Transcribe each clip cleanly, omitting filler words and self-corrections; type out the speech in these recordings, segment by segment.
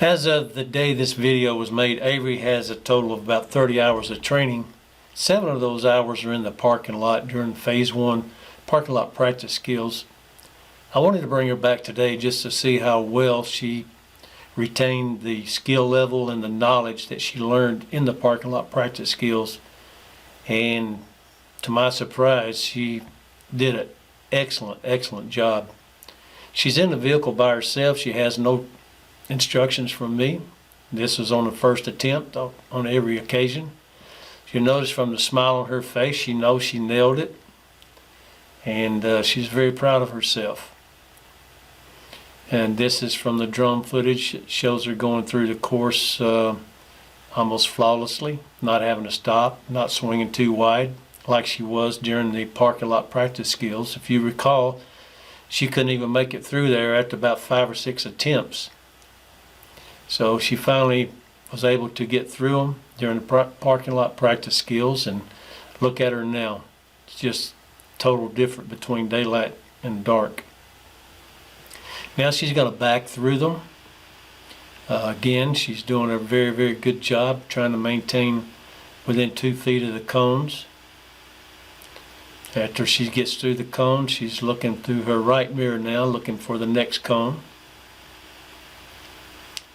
As of the day this video was made, Avery has a total of about 30 hours of training. 7 of those hours are in the parking lot during phase 1 parking lot practice skills. I wanted to bring her back today just to see how well she retained the skill level and the knowledge that she learned in the parking lot practice skills. And to my surprise, she did an excellent job. She's in the vehicle by herself. She has no instructions from me. This was on the first attempt on every occasion. You'll notice from the smile on her face, she knows she nailed it. And she's very proud of herself. And this is from the drone footage. It shows her going through the course almost flawlessly, not having to stop, not swinging too wide like she was during the parking lot practice skills. If you recall, she couldn't even make it through there after about 5 or 6 attempts. So she finally was able to get through them during the parking lot practice skills, and look at her now. It's just total different between daylight and dark. Now she's going to back through them. Again, she's doing a very good job trying to maintain within 2 feet of the cones. After she gets through the cone, she's looking through her right mirror now, looking for the next cone.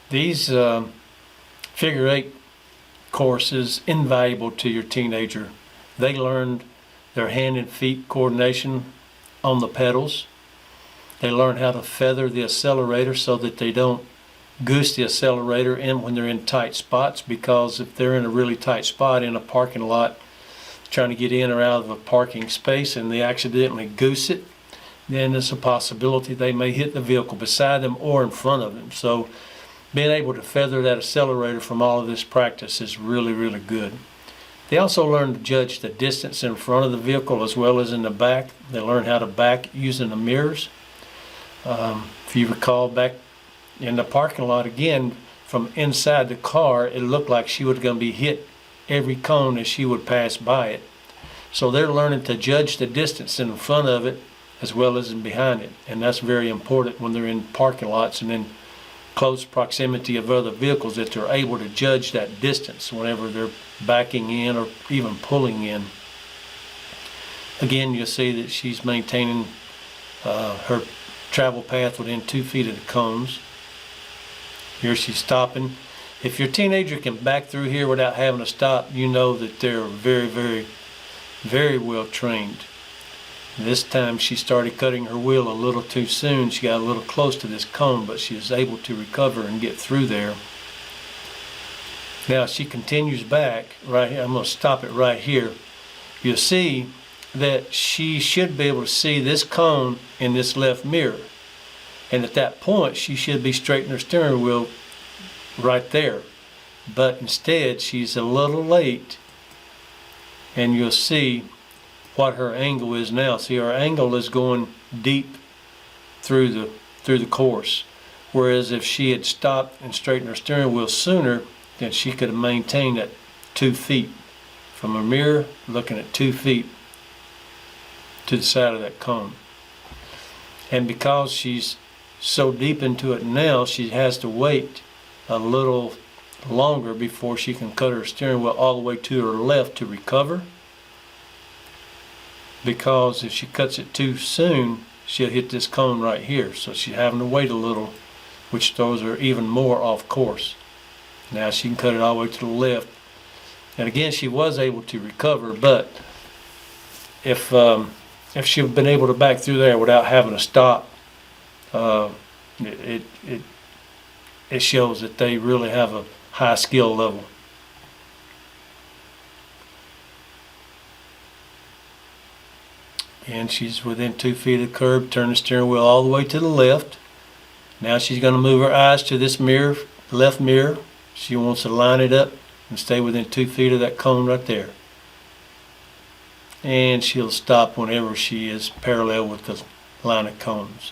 These figure 8 courses invaluable to your teenager. They learned their hand and feet coordination on the pedals. They learn how to feather the accelerator so that they don't goose the accelerator in when they're in tight spots, because if they're in a really tight spot in a parking lot trying to get in or out of a parking space and they accidentally goose it, then there's a possibility they may hit the vehicle beside them or in front of them. So being able to feather that accelerator from all of this practice is really good. They also learn to judge the distance in front of the vehicle as well as in the back. They learn how to back using the mirrors. If you recall, back in the parking lot again, from inside the car, it looked like she was going to be hit every cone as she would pass by it. So they're learning to judge the distance in front of it as well as in behind it, and that's very important when they're in parking lots and in close proximity of other vehicles, that they're able to judge that distance whenever they're backing in or even pulling in. Again, you'll see that she's maintaining her travel path within 2 feet of the cones. Here she's stopping. If your teenager can back through here without having to stop, you know that they're very well trained. This time she started cutting her wheel a little too soon. She got a little close to this cone, but she was able to recover and get through there. Now she continues back right here. I'm going to stop it right here. You'll see that she should be able to see this cone in this left mirror. And at that point, she should be straightening her steering wheel right there. But instead, she's a little late. And you'll see what her angle is now. See, her angle is going deep through the course. Whereas if she had stopped and straightened her steering wheel sooner, then she could have maintained at 2 feet. From her mirror, looking at 2 feet to the side of that cone. And because she's so deep into it now, she has to wait a little longer before she can cut her steering wheel all the way to her left to recover. Because if she cuts it too soon, she'll hit this cone right here. So she's having to wait a little, which throws her even more off course. Now she can cut it all the way to the left. And again, she was able to recover, but if she had been able to back through there without having to stop, it shows that they really have a high skill level. And she's within 2 feet of the curb. Turn the steering wheel all the way to the left. Now she's going to move her eyes to this mirror, left mirror. She wants to line it up and stay within 2 feet of that cone right there. And she'll stop whenever she is parallel with the line of cones.